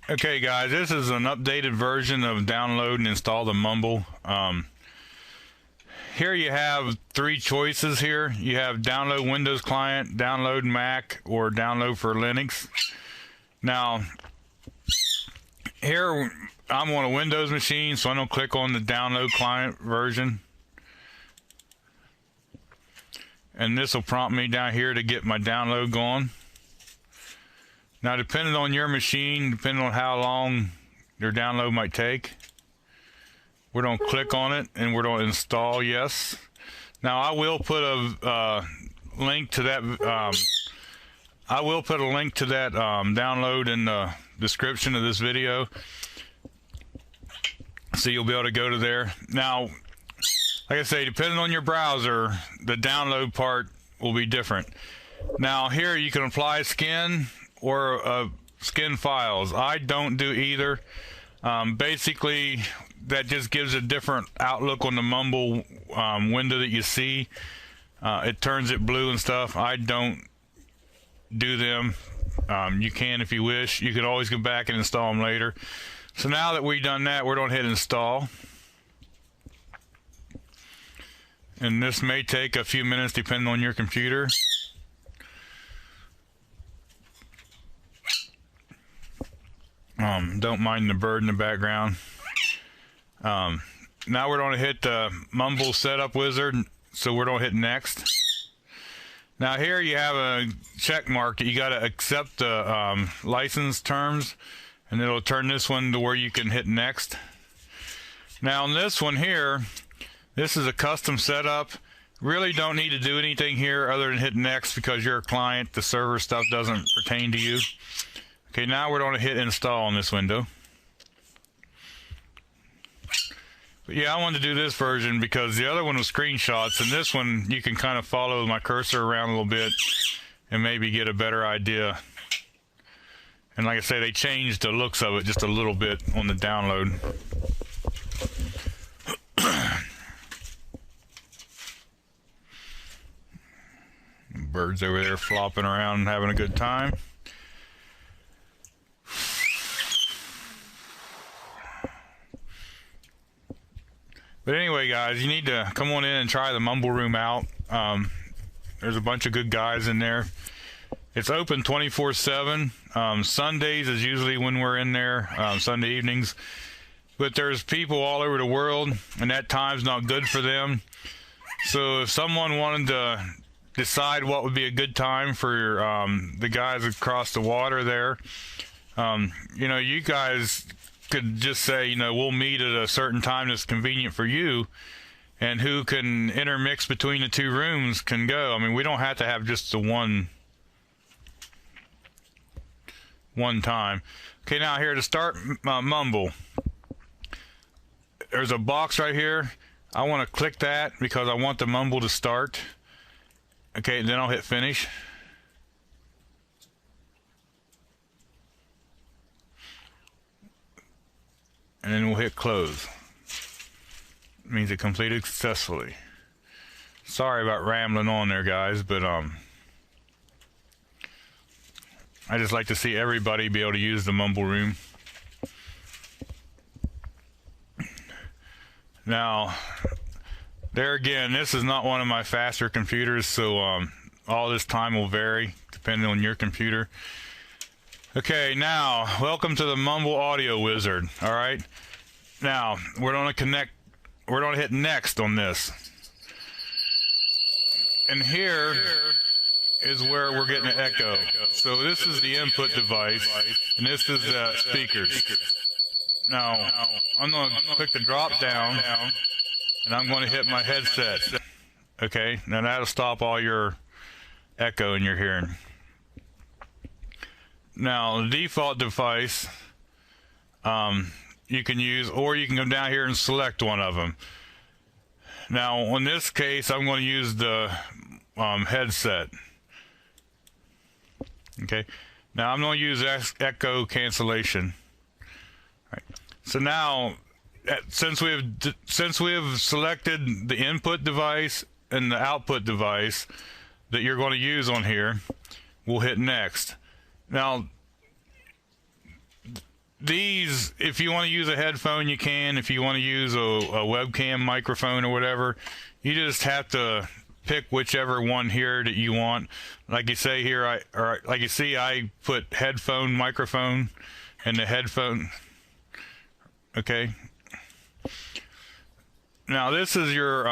Okay guys, this is an updated version of download and install the Mumble. Here you have three choices here. You have download Windows client, download Mac, or download for Linux. Now, here I'm on a Windows machine, so I'm going to click on the download client version. And this will prompt me down here to get my download going. Now, depending on your machine, depending on how long your download might take, we're going to click on it and we're going to install yes. Now, I will put a link to that. Download in the description of this video, so you'll be able to go to there. Now, like I say, depending on your browser, the download part will be different. Now, here you can apply skin or skin files. I don't do either. Basically, that just gives a different outlook on the Mumble window that you see. It turns it blue and stuff. I don't do them. You can if you wish. You can always go back and install them later. So now that we've done that, we're going to hit install. And this may take a few minutes depending on your computer. Don't mind the bird in the background. Now we're going to hit the Mumble setup wizard, so we're going to hit next. Now here you have a check mark that you got to accept the license terms, and it'll turn this one to where you can hit next. Now on this one here, this is a custom setup. Really don't need to do anything here other than hit next because you're a client. The server stuff doesn't pertain to you. Okay, now we're going to hit install on this window. But yeah, I wanted to do this version because the other one was screenshots, and this one you can kind of follow my cursor around a little bit and maybe get a better idea. And like I say, they changed the looks of it just a little bit on the download. Birds over there flopping around and having a good time. But anyway, guys, you need to come on in and try the Mumble room out. There's a bunch of good guys in there. It's open 24/7. Sundays is usually when we're in there, Sunday evenings. But there's people all over the world, and that time's not good for them. So if someone wanted to decide what would be a good time for the guys across the water there, you know, you guys could just say, you know, we'll meet at a certain time that's convenient for you, and who can intermix between the two rooms can go. I mean, we don't have to have just the one time. Okay, now here to start Mumble, there's a box right here. I want to click that because I want the Mumble to start. Okay, then I'll hit finish. And then we'll hit close. It means it completed successfully. Sorry about rambling on there, guys, but I just like to see everybody be able to use the Mumble room. Now, there again, this is not one of my faster computers, so all this time will vary depending on your computer. Okay, now, welcome to the Mumble audio wizard. All right, now we're going to connect. We're going to hit next on this, and here is where we're getting an echo. So this is the input device, and this is the speakers. Now I'm going to click the drop down, and I'm going to hit my headset. Okay, now that'll stop all your echo in your hearing. Now, the default device you can use, or you can come down here and select one of them. Now, in this case, I'm going to use the headset. Okay. Now, I'm going to use echo cancellation. All right. So now, since we have selected the input device and the output device that you're going to use on here, we'll hit next. Now, these, if you want to use a headphone, you can. If you want to use a webcam microphone or whatever, you just have to pick whichever one here that you want. Like you say here, like you see, I put headphone microphone and the headphone. Okay. Now this is your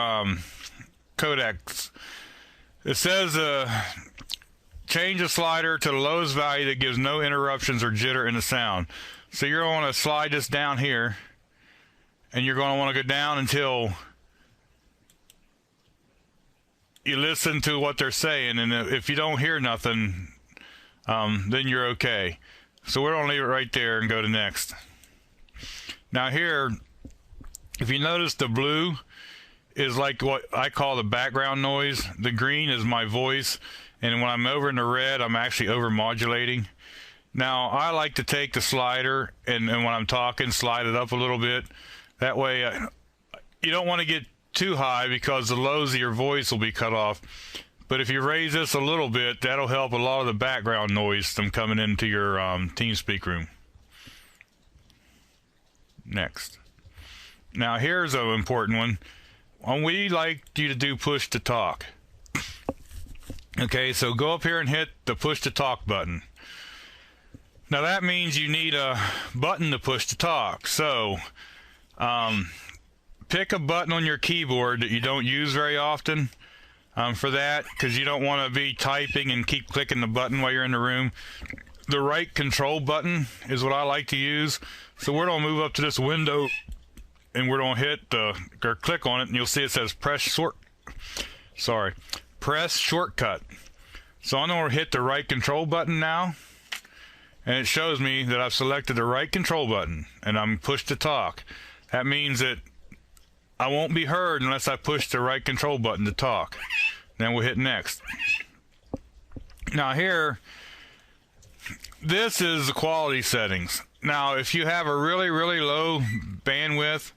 codecs. It says change the slider to the lowest value that gives no interruptions or jitter in the sound. So you're going to want to slide this down here, and you're going to want to go down until you listen to what they're saying, and if you don't hear nothing, then you're okay. So we're going to leave it right there and go to next. Now here, if you notice, the blue is like what I call the background noise. The green is my voice, and when I'm over in the red, I'm actually over modulating. Now I like to take the slider and when I'm talking, slide it up a little bit. That way you don't want to get too high because the lows of your voice will be cut off. But if you raise this a little bit, that'll help a lot of the background noise from coming into your TeamSpeak room. Next. Now here's an important one. We like you to do push to talk. Okay, so go up here and hit the push to talk button. Now that means you need a button to push to talk. So pick a button on your keyboard that you don't use very often for that, because you don't want to be typing and keep clicking the button while you're in the room. The right control button is what I like to use. So we're going to move up to this window and we're going to hit or click on it, and you'll see it says press shortcut. So I'm going to hit the right control button now, and it shows me that I've selected the right control button and I'm pushed to talk. That means that I won't be heard unless I push the right control button to talk. Then we'll hit next. Now here, this is the quality settings. Now if you have a really low bandwidth,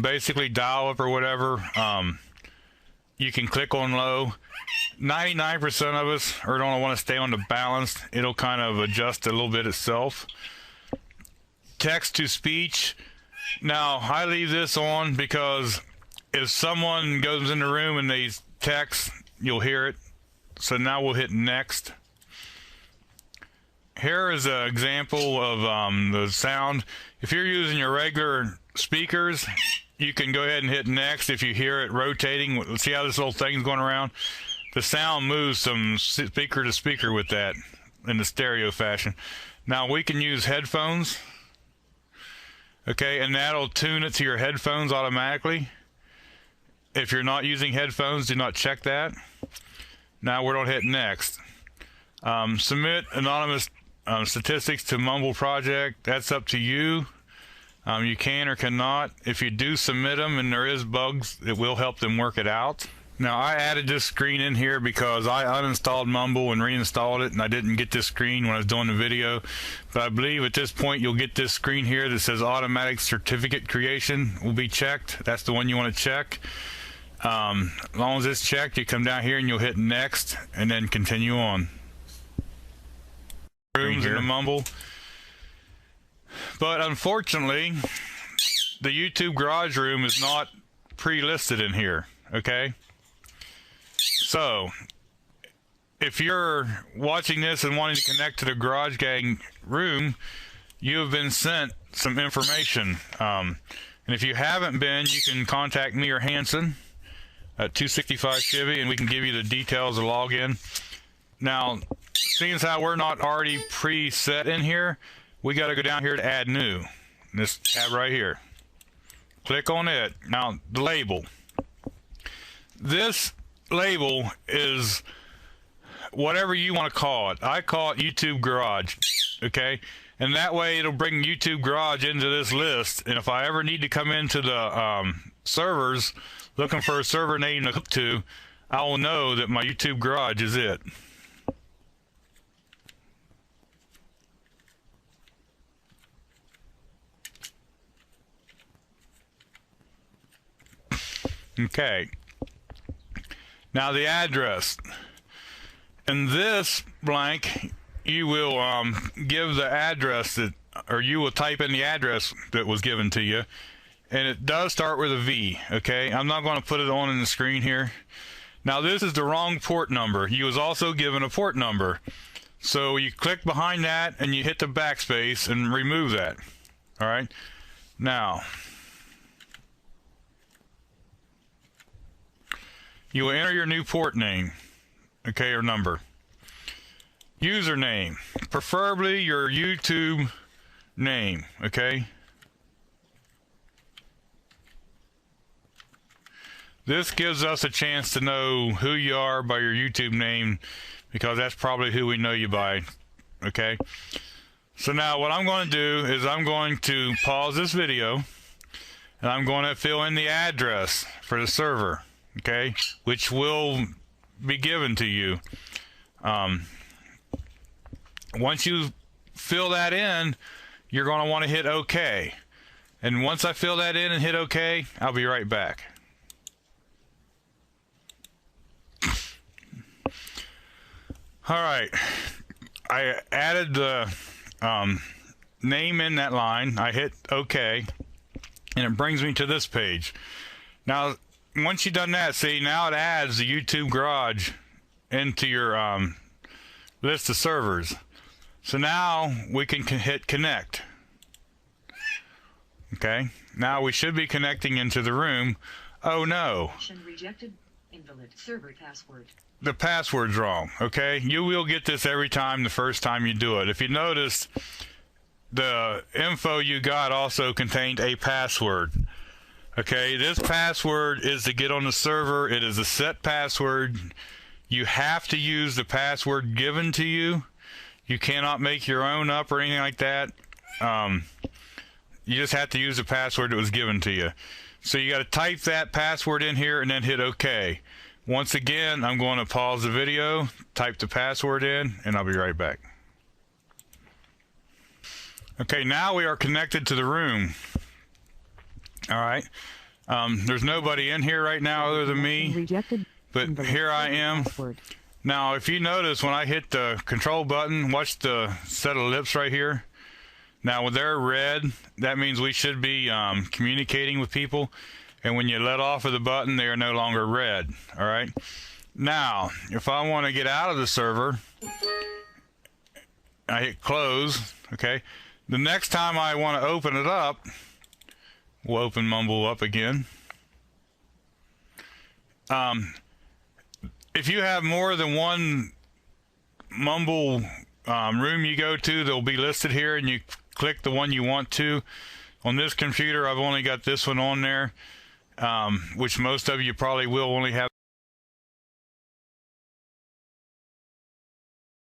basically dial up or whatever, you can click on low. 99% of us are going to want to stay on the balanced. It'll kind of adjust a little bit itself. Text to speech. Now I leave this on because if someone goes in the room and they text, you'll hear it. So now we'll hit next. Here is an example of the sound. If you're using your regular speakers, you can go ahead and hit next. If you hear it rotating, see how this little thing's going around? The sound moves from speaker to speaker with that in the stereo fashion. Now we can use headphones, okay, and that'll tune it to your headphones automatically. If you're not using headphones, do not check that. Now we're going to hit next. Submit anonymous statistics to Mumble project. That's up to you. You can or cannot. If you do submit them and there is bugs, it will help them work it out. Now I added this screen in here because I uninstalled Mumble and reinstalled it, and I didn't get this screen when I was doing the video. But I believe at this point you'll get this screen here that says automatic certificate creation will be checked. That's the one you want to check. As long as it's checked, you come down here and you'll hit next and then continue on. Rooms in the Mumble. But unfortunately, the YouTube garage room is not pre-listed in here, okay? So, if you're watching this and wanting to connect to the Garage Gang room, you have been sent some information. And if you haven't been, you can contact me or Hanson at 265 Chevy, and we can give you the details of login. Now, seeing as how we're not already preset in here, we got to go down here to add new. This tab right here. Click on it. Now, the label. This label is whatever you want to call it. I call it YouTube Garage, okay? And that way it'll bring YouTube Garage into this list, and if I ever need to come into the servers looking for a server name to hook to, I will know that my YouTube Garage is it. Okay. Now the address. In this blank, you will give the address that or you will type in the address that was given to you, and it does start with a V. Okay, I'm not going to put it on in the screen here. Now this is the wrong port number. You was also given a port number, so you click behind that and you hit the backspace and remove that. All right, now you will enter your new port name, okay, or number. Username, preferably your YouTube name, okay? This gives us a chance to know who you are by your YouTube name, because that's probably who we know you by, okay? So now what I'm going to do is I'm going to pause this video, and I'm going to fill in the address for the server, okay, which will be given to you. Once you fill that in, you're going to want to hit OK. And once I fill that in and hit OK, I'll be right back. All right, I added the name in that line. I hit OK, and it brings me to this page. Now, once you've done that, see, now it adds the YouTube Garage into your list of servers. So now we can hit connect. Okay, now we should be connecting into the room. Oh no, rejected. Invalid server password. The password's wrong. Okay, you will get this every time the first time you do it. If you noticed, the info you got also contained a password. Okay, this password is to get on the server. It is a set password. You have to use the password given to you. You cannot make your own up or anything like that. You just have to use the password that was given to you. So you got to type that password in here and then hit OK. Once again, I'm going to pause the video, type the password in, and I'll be right back. Okay, now we are connected to the room. All right. There's nobody in here right now other than me, but here I am. Now, if you notice, when I hit the control button, watch the set of lips right here. Now, when they're red, that means we should be communicating with people. And when you let off of the button, they are no longer red. All right. Now, if I want to get out of the server, I hit close. Okay. The next time I want to open it up, we'll open Mumble up again. If you have more than one Mumble room you go to, they'll be listed here, and you click the one you want to. On this computer, I've only got this one on there, which most of you probably will only have